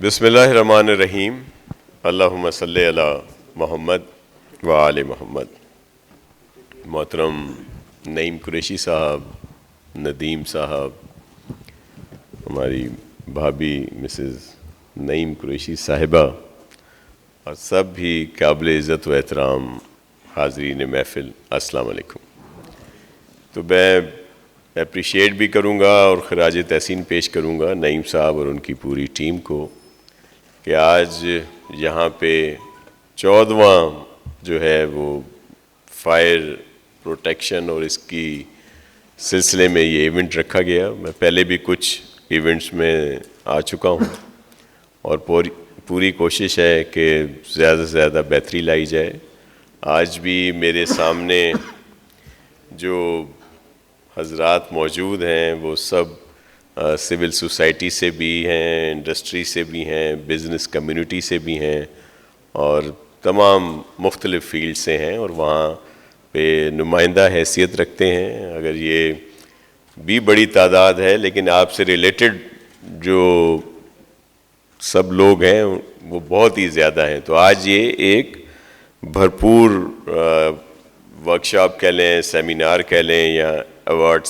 بسم اللہ الرحمن الرحیم، اللہم صلی علی محمد و آل محمد۔ محترم نعیم قریشی صاحب، ندیم صاحب، ہماری بھابھی مسز نعیم قریشی صاحبہ اور سب بھی قابل عزت و احترام حاضرین محفل، السلام علیکم۔ تو میں اپریشیٹ بھی کروں گا اور خراج تحسین پیش کروں گا نعیم صاحب اور ان کی پوری ٹیم کو کہ آج یہاں پہ 14واں جو ہے وہ فائر پروٹیکشن اور اس کی سلسلے میں یہ ایونٹ رکھا گیا۔ میں پہلے بھی کچھ ایونٹس میں آ چکا ہوں اور پوری کوشش ہے کہ زیادہ سے زیادہ بہتری لائی جائے۔ آج بھی میرے سامنے جو حضرات موجود ہیں وہ سب سول سوسائٹی سے بھی ہیں، انڈسٹری سے بھی ہیں، بزنس کمیونٹی سے بھی ہیں اور تمام مختلف فیلڈ سے ہیں اور وہاں پہ نمائندہ حیثیت رکھتے ہیں۔ اگر یہ بھی بڑی تعداد ہے لیکن آپ سے ریلیٹڈ جو سب لوگ ہیں وہ بہت ہی زیادہ ہیں۔ تو آج یہ ایک بھرپور ورکشاپ کہہ لیں، سیمینار کہہ لیں یا ایوارڈ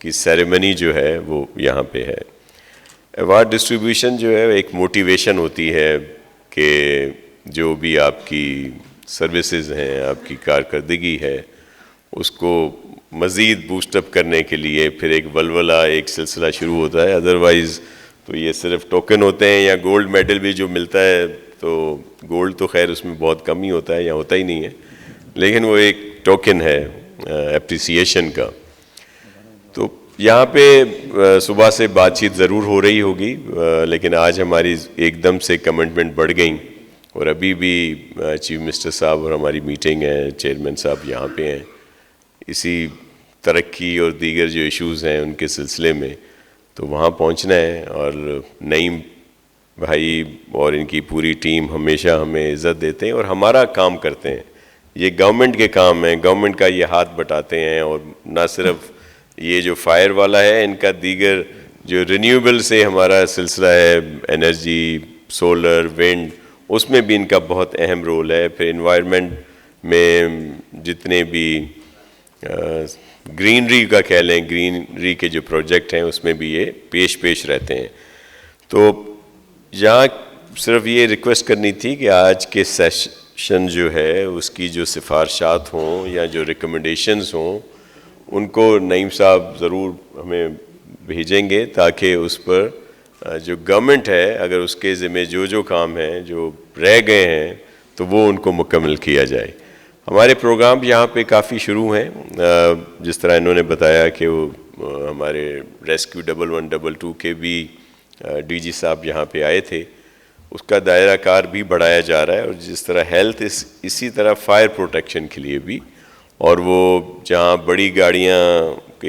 کی سیریمنی جو ہے وہ یہاں پہ ہے۔ ایوارڈ ڈسٹریبیوشن جو ہے ایک موٹیویشن ہوتی ہے کہ جو بھی آپ کی سروسز ہیں، آپ کی کارکردگی ہے، اس کو مزید بوسٹ اپ کرنے کے لیے پھر ایک ولولہ، ایک سلسلہ شروع ہوتا ہے۔ ادروائز تو یہ صرف ٹوکن ہوتے ہیں یا گولڈ میڈل بھی جو ملتا ہے، تو گولڈ تو خیر اس میں بہت کم ہی ہوتا ہے یا ہوتا ہی نہیں ہے، لیکن وہ ایک ٹوکن ہے اپریسیشن کا۔ تو یہاں پہ صبح سے بات چیت ضرور ہو رہی ہوگی لیکن آج ہماری ایک دم سے کمٹمنٹ بڑھ گئیں اور ابھی بھی چیف منسٹر صاحب اور ہماری میٹنگ ہے، چیئرمین صاحب یہاں پہ ہیں، اسی ترقی اور دیگر جو ایشوز ہیں ان کے سلسلے میں، تو وہاں پہنچنا ہے۔ اور نعیم بھائی اور ان کی پوری ٹیم ہمیشہ ہمیں عزت دیتے ہیں اور ہمارا کام کرتے ہیں۔ یہ گورنمنٹ کے کام ہیں، گورنمنٹ کا یہ ہاتھ بٹاتے ہیں اور نہ صرف یہ جو فائر والا ہے، ان کا دیگر جو رینیوبل سے ہمارا سلسلہ ہے، انرجی، سولر، ونڈ، اس میں بھی ان کا بہت اہم رول ہے۔ پھر انوائرمنٹ میں جتنے بھی گرینری کا کہہ لیں، گرینری کے جو پروجیکٹ ہیں اس میں بھی یہ پیش رہتے ہیں۔ تو یہاں صرف یہ ریکویسٹ کرنی تھی کہ آج کے سیشن جو ہے اس کی جو سفارشات ہوں یا جو ریکمنڈیشنز ہوں ان کو نعیم صاحب ضرور ہمیں بھیجیں گے تاکہ اس پر جو گورنمنٹ ہے اگر اس کے ذمہ جو کام ہیں جو رہ گئے ہیں تو وہ ان کو مکمل کیا جائے۔ ہمارے پروگرام یہاں پہ کافی شروع ہیں، جس طرح انہوں نے بتایا کہ وہ ہمارے ریسکیو 1112 کے بھی ڈی جی صاحب یہاں پہ آئے تھے، اس کا دائرہ کار بھی بڑھایا جا رہا ہے اور جس طرح ہیلتھ اسی طرح فائر پروٹیکشن کے لیے بھی، اور وہ جہاں بڑی گاڑیاں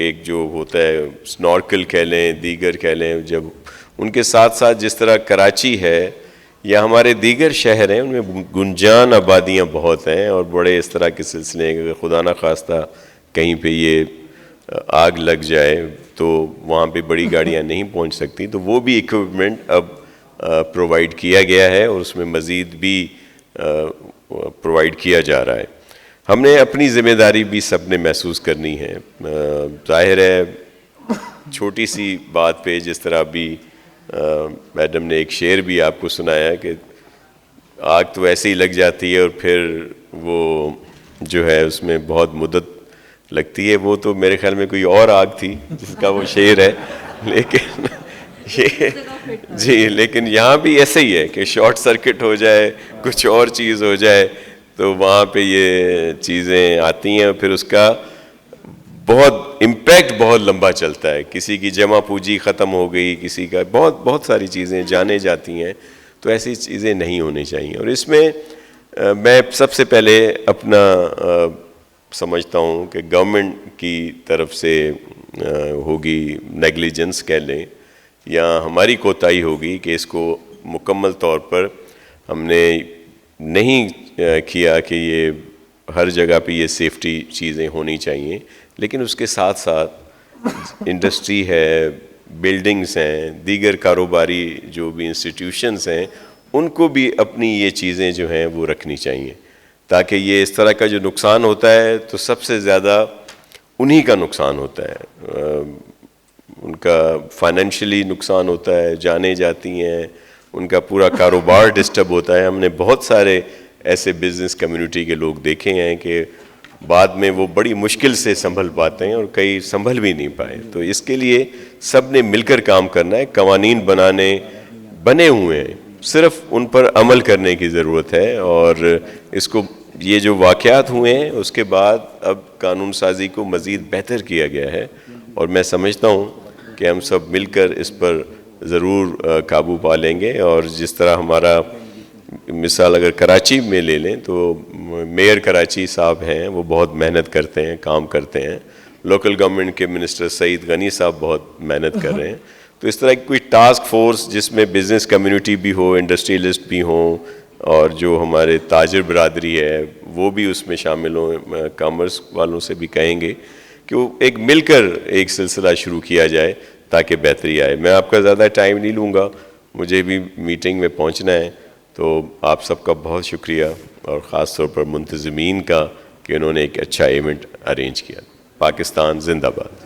ایک جو ہوتا ہے سنورکل کہہ لیں، دیگر کہہ لیں، جب ان کے ساتھ ساتھ جس طرح کراچی ہے یا ہمارے دیگر شہر ہیں ان میں گنجان آبادیاں بہت ہیں اور بڑے اس طرح کے سلسلے ہیں کہ خدا نہ خواستہ کہیں پہ یہ آگ لگ جائے تو وہاں پہ بڑی گاڑیاں نہیں پہنچ سکتی، تو وہ بھی ایکوپمنٹ اب پرووائڈ کیا گیا ہے اور اس میں مزید بھی پرووائڈ کیا جا رہا ہے۔ ہم نے اپنی ذمہ داری بھی سب نے محسوس کرنی ہے۔ ظاہر ہے چھوٹی سی بات پہ جس طرح ابھی میڈم نے ایک شعر بھی آپ کو سنایا کہ آگ تو ایسے ہی لگ جاتی ہے اور پھر وہ جو ہے اس میں بہت مدت لگتی ہے، وہ تو میرے خیال میں کوئی اور آگ تھی جس کا وہ شعر ہے، لیکن لیکن یہاں بھی ایسے ہی ہے کہ شارٹ سرکٹ ہو جائے، کچھ اور چیز ہو جائے تو وہاں پہ یہ چیزیں آتی ہیں، پھر اس کا بہت امپیکٹ بہت لمبا چلتا ہے، کسی کی جمع پوجی ختم ہو گئی، کسی کا بہت ساری چیزیں جانے جاتی ہیں، تو ایسی چیزیں نہیں ہونی چاہیے۔ اور اس میں میں سب سے پہلے اپنا سمجھتا ہوں کہ گورنمنٹ کی طرف سے ہوگی نیگلیجنس کہہ لیں یا ہماری کوتاہی ہوگی کہ اس کو مکمل طور پر ہم نے نہیں کیا کہ یہ ہر جگہ پہ یہ سیفٹی چیزیں ہونی چاہیے، لیکن اس کے ساتھ ساتھ انڈسٹری ہے، بلڈنگز ہیں، دیگر کاروباری جو بھی انسٹیٹیوشنز ہیں، ان کو بھی اپنی یہ چیزیں جو ہیں وہ رکھنی چاہیے، تاکہ یہ اس طرح کا جو نقصان ہوتا ہے تو سب سے زیادہ انہی کا نقصان ہوتا ہے، ان کا فائنینشلی نقصان ہوتا ہے، جانیں جاتی ہیں، ان کا پورا کاروبار ڈسٹرب ہوتا ہے۔ ہم نے بہت سارے ایسے بزنس کمیونٹی کے لوگ دیکھے ہیں کہ بعد میں وہ بڑی مشکل سے سنبھل پاتے ہیں اور کئی سنبھل بھی نہیں پائے۔ تو اس کے لیے سب نے مل کر کام کرنا ہے، قوانین بنے ہوئے ہیں، صرف ان پر عمل کرنے کی ضرورت ہے۔ اور اس کو یہ جو واقعات ہوئے ہیں اس کے بعد اب قانون سازی کو مزید بہتر کیا گیا ہے، اور میں سمجھتا ہوں کہ ہم سب مل کر اس پر ضرور قابو پا لیں گے۔ اور جس طرح ہمارا مثال اگر کراچی میں لے لیں تو میئر کراچی صاحب ہیں، وہ بہت محنت کرتے ہیں، کام کرتے ہیں۔ لوکل گورنمنٹ کے منسٹر سعید غنی صاحب بہت محنت کر رہے ہیں۔ تو اس طرح کی کوئی ٹاسک فورس جس میں بزنس کمیونٹی بھی ہو، انڈسٹریلسٹ بھی ہوں، اور جو ہمارے تاجر برادری ہے وہ بھی اس میں شامل ہوں، کامرس والوں سے بھی کہیں گے کہ وہ ایک مل کر ایک سلسلہ شروع کیا جائے تاکہ بہتری آئے۔ میں آپ کا زیادہ ٹائم نہیں لوں گا، مجھے بھی میٹنگ میں پہنچنا ہے۔ تو آپ سب کا بہت شکریہ، اور خاص طور پر منتظمین کا کہ انہوں نے ایک اچھا ایونٹ ارینج کیا۔ پاکستان زندہ باد۔